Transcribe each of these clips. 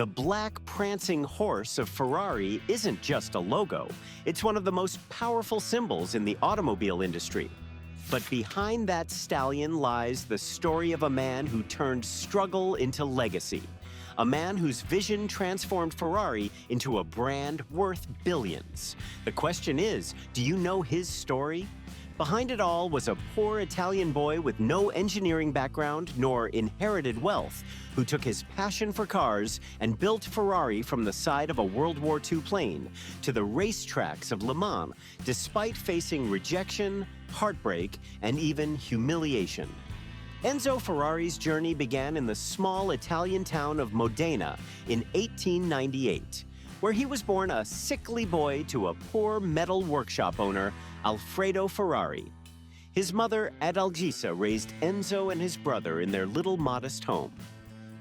The black prancing horse of Ferrari isn't just a logo, it's one of the most powerful symbols in the automobile industry. But behind that stallion lies the story of a man who turned struggle into legacy. A man whose vision transformed Ferrari into a brand worth billions. The question is, do you know his story? Behind it all was a poor Italian boy with no engineering background nor inherited wealth, who took his passion for cars and built Ferrari from the side of a World War II plane to the racetracks of Le Mans, despite facing rejection, heartbreak, and even humiliation. Enzo Ferrari's journey began in the small Italian town of Modena in 1898, where he was born a sickly boy to a poor metal workshop owner, Alfredo Ferrari. His mother, Adalgisa, raised Enzo and his brother in their little modest home.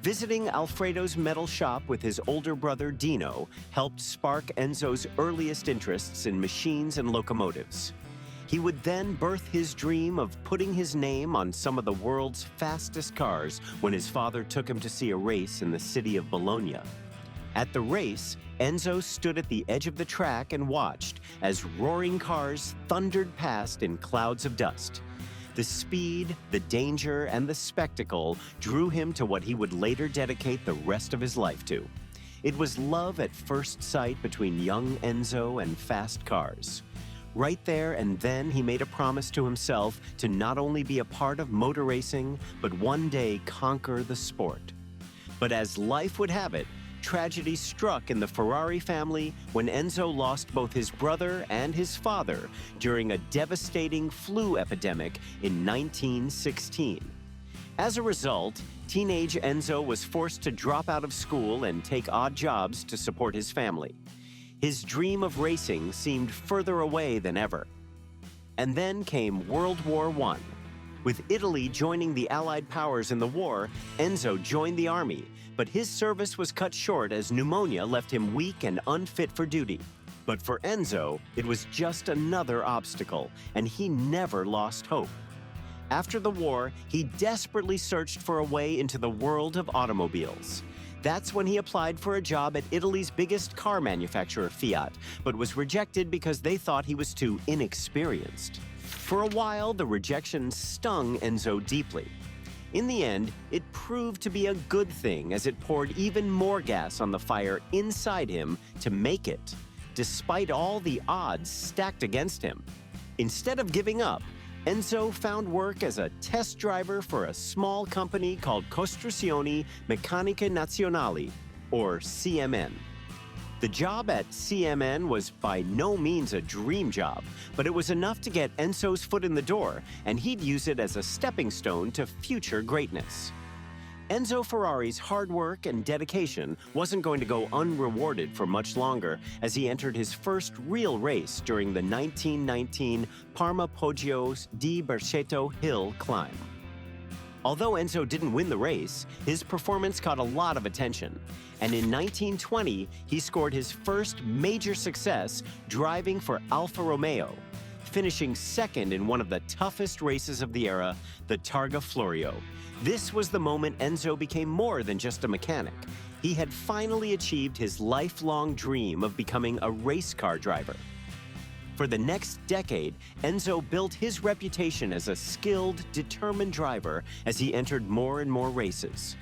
Visiting Alfredo's metal shop with his older brother Dino helped spark Enzo's earliest interests in machines and locomotives. He would then birth his dream of putting his name on some of the world's fastest cars when his father took him to see a race in the city of Bologna. At the race, Enzo stood at the edge of the track and watched as roaring cars thundered past in clouds of dust. The speed, the danger, and the spectacle drew him to what he would later dedicate the rest of his life to. It was love at first sight between young Enzo and fast cars. Right there and then, he made a promise to himself to not only be a part of motor racing, but one day conquer the sport. But as life would have it, tragedy struck in the Ferrari family when Enzo lost both his brother and his father during a devastating flu epidemic in 1916. As a result, teenage Enzo was forced to drop out of school and take odd jobs to support his family. His dream of racing seemed further away than ever. And then came World War I. With Italy joining the Allied powers in the war, Enzo joined the army, but his service was cut short as pneumonia left him weak and unfit for duty. But for Enzo, it was just another obstacle, and he never lost hope. After the war, he desperately searched for a way into the world of automobiles. That's when he applied for a job at Italy's biggest car manufacturer, Fiat, but was rejected because they thought he was too inexperienced. For a while, the rejection stung Enzo deeply. In the end, it proved to be a good thing as it poured even more gas on the fire inside him to make it, despite all the odds stacked against him. Instead of giving up, Enzo found work as a test driver for a small company called Costruzioni Meccaniche Nazionali, or CMN. The job at CMN was by no means a dream job, but it was enough to get Enzo's foot in the door, and he'd use it as a stepping stone to future greatness. Enzo Ferrari's hard work and dedication wasn't going to go unrewarded for much longer as he entered his first real race during the 1919 Parma Poggio di Berceto Hill climb. Although Enzo didn't win the race, his performance caught a lot of attention, and in 1920 he scored his first major success driving for Alfa Romeo, finishing second in one of the toughest races of the era, the Targa Florio. This was the moment Enzo became more than just a mechanic. He had finally achieved his lifelong dream of becoming a race car driver. For the next decade, Enzo built his reputation as a skilled, determined driver as he entered more and more races.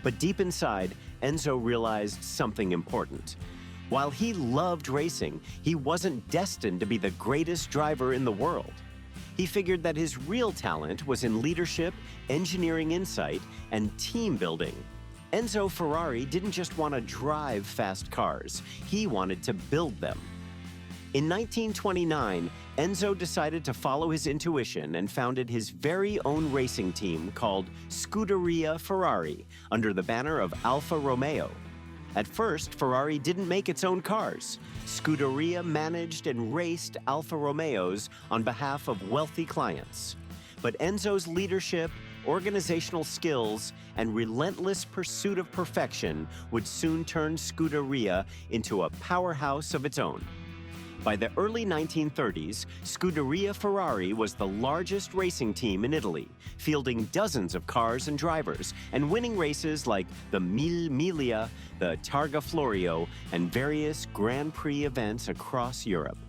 But deep inside, Enzo realized something important. While he loved racing, he wasn't destined to be the greatest driver in the world. He figured that his real talent was in leadership, engineering insight, and team building. Enzo Ferrari didn't just want to drive fast cars, he wanted to build them. In 1929, Enzo decided to follow his intuition and founded his very own racing team called Scuderia Ferrari under the banner of Alfa Romeo. At first, Ferrari didn't make its own cars. Scuderia managed and raced Alfa Romeos on behalf of wealthy clients. But Enzo's leadership, organizational skills, and relentless pursuit of perfection would soon turn Scuderia into a powerhouse of its own. By the early 1930s, Scuderia Ferrari was the largest racing team in Italy, fielding dozens of cars and drivers, and winning races like the Mille Miglia, the Targa Florio, and various Grand Prix events across Europe.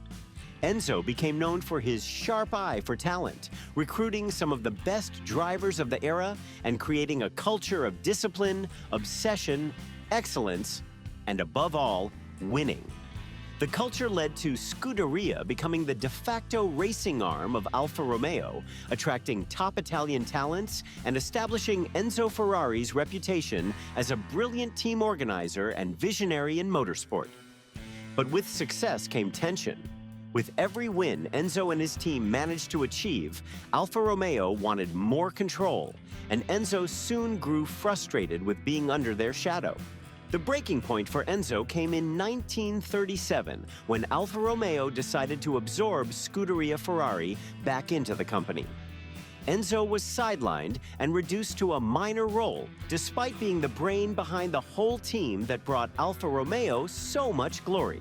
Enzo became known for his sharp eye for talent, recruiting some of the best drivers of the era and creating a culture of discipline, obsession, excellence, and above all, winning. The culture led to Scuderia becoming the de facto racing arm of Alfa Romeo, attracting top Italian talents and establishing Enzo Ferrari's reputation as a brilliant team organizer and visionary in motorsport. But with success came tension. With every win Enzo and his team managed to achieve, Alfa Romeo wanted more control, and Enzo soon grew frustrated with being under their shadow. The breaking point for Enzo came in 1937, when Alfa Romeo decided to absorb Scuderia Ferrari back into the company. Enzo was sidelined and reduced to a minor role, despite being the brain behind the whole team that brought Alfa Romeo so much glory.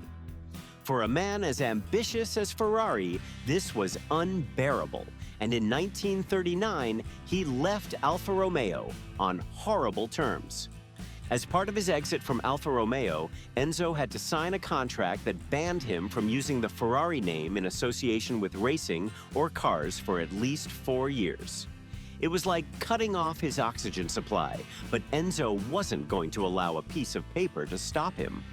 For a man as ambitious as Ferrari, this was unbearable, and in 1939, he left Alfa Romeo on horrible terms. As part of his exit from Alfa Romeo, Enzo had to sign a contract that banned him from using the Ferrari name in association with racing or cars for at least 4 years. It was like cutting off his oxygen supply, but Enzo wasn't going to allow a piece of paper to stop him.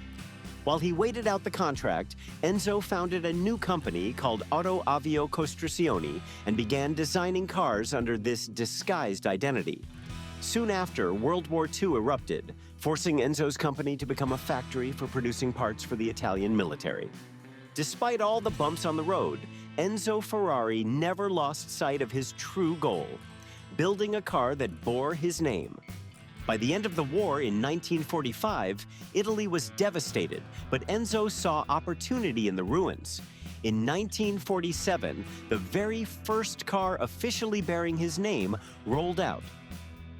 While he waited out the contract, Enzo founded a new company called Auto Avio Costruzioni and began designing cars under this disguised identity. Soon after, World War II erupted, forcing Enzo's company to become a factory for producing parts for the Italian military. Despite all the bumps on the road, Enzo Ferrari never lost sight of his true goal: building a car that bore his name. By the end of the war in 1945, Italy was devastated, but Enzo saw opportunity in the ruins. In 1947, the very first car officially bearing his name rolled out: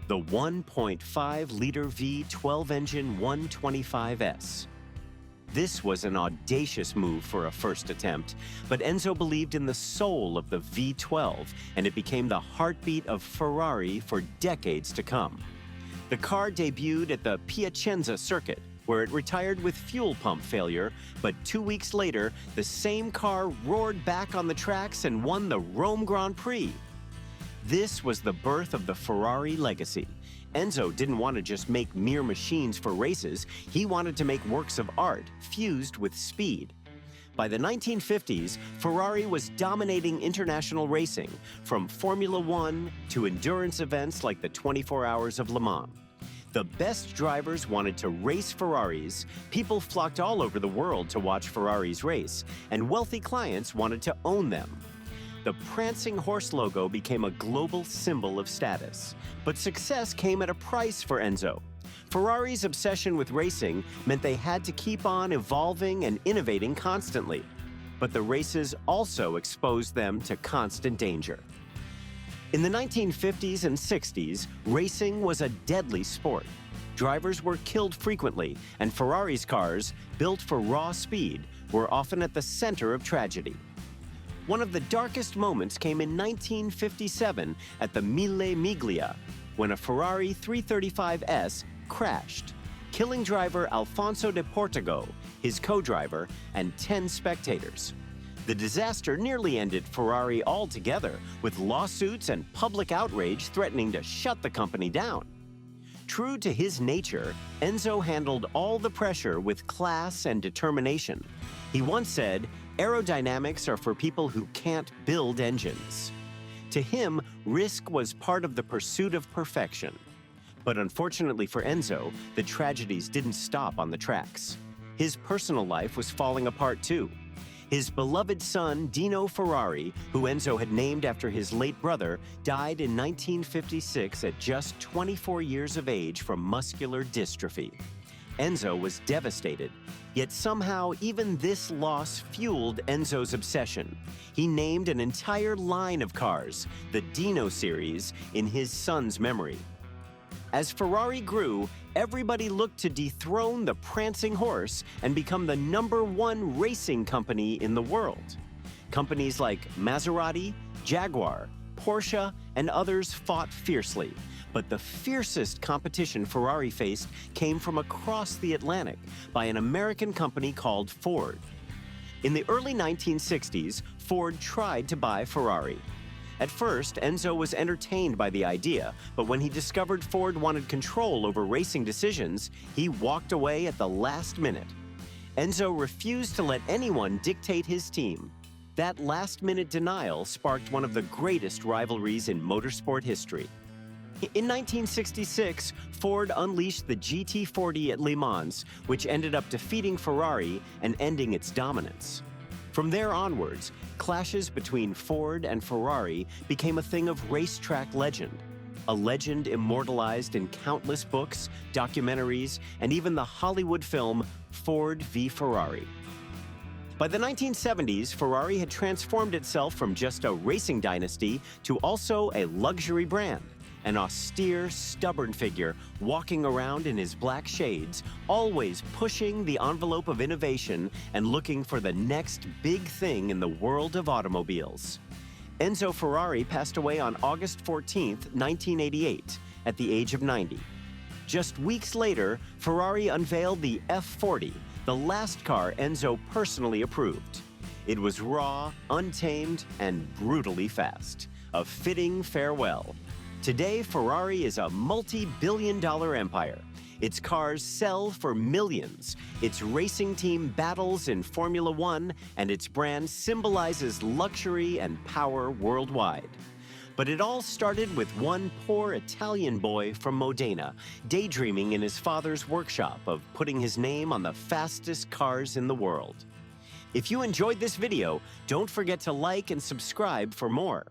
the 1.5-liter V12 engine 125S. This was an audacious move for a first attempt, but Enzo believed in the soul of the V12, and it became the heartbeat of Ferrari for decades to come. The car debuted at the Piacenza circuit, where it retired with fuel pump failure, but 2 weeks later, the same car roared back on the tracks and won the Rome Grand Prix. This was the birth of the Ferrari legacy. Enzo didn't want to just make mere machines for races, he wanted to make works of art fused with speed. By the 1950s, Ferrari was dominating international racing, from Formula One to endurance events like the 24 Hours of Le Mans. The best drivers wanted to race Ferraris, people flocked all over the world to watch Ferraris race, and wealthy clients wanted to own them. The prancing horse logo became a global symbol of status. But success came at a price for Enzo. Ferrari's obsession with racing meant they had to keep on evolving and innovating constantly. But the races also exposed them to constant danger. In the 1950s and 60s, racing was a deadly sport. Drivers were killed frequently, and Ferrari's cars, built for raw speed, were often at the center of tragedy. One of the darkest moments came in 1957 at the Mille Miglia, when a Ferrari 335S crashed, killing driver Alfonso de Portago, his co-driver, and 10 spectators. The disaster nearly ended Ferrari altogether, with lawsuits and public outrage threatening to shut the company down. True to his nature, Enzo handled all the pressure with class and determination. He once said, "Aerodynamics are for people who can't build engines." To him, risk was part of the pursuit of perfection. But unfortunately for Enzo, the tragedies didn't stop on the tracks. His personal life was falling apart too. His beloved son, Dino Ferrari, who Enzo had named after his late brother, died in 1956 at just 24 years of age from muscular dystrophy. Enzo was devastated, yet somehow even this loss fueled Enzo's obsession. He named an entire line of cars, the Dino series, in his son's memory. As Ferrari grew, everybody looked to dethrone the prancing horse and become the #1 racing company in the world. Companies like Maserati, Jaguar, Porsche, and others fought fiercely. But the fiercest competition Ferrari faced came from across the Atlantic by an American company called Ford. In the early 1960s, Ford tried to buy Ferrari. At first, Enzo was entertained by the idea, but when he discovered Ford wanted control over racing decisions, he walked away at the last minute. Enzo refused to let anyone dictate his team. That last-minute denial sparked one of the greatest rivalries in motorsport history. In 1966, Ford unleashed the GT40 at Le Mans, which ended up defeating Ferrari and ending its dominance. From there onwards, clashes between Ford and Ferrari became a thing of racetrack legend, a legend immortalized in countless books, documentaries, and even the Hollywood film Ford v. Ferrari. By the 1970s, Ferrari had transformed itself from just a racing dynasty to also a luxury brand. An austere, stubborn figure walking around in his black shades, always pushing the envelope of innovation and looking for the next big thing in the world of automobiles. Enzo Ferrari passed away on August 14, 1988, at the age of 90. Just weeks later, Ferrari unveiled the F40, the last car Enzo personally approved. It was raw, untamed, and brutally fast. A fitting farewell. Today, Ferrari is a multi-billion-dollar empire. Its cars sell for millions. Its racing team battles in Formula One, and its brand symbolizes luxury and power worldwide. But it all started with one poor Italian boy from Modena, daydreaming in his father's workshop of putting his name on the fastest cars in the world. If you enjoyed this video, don't forget to like and subscribe for more.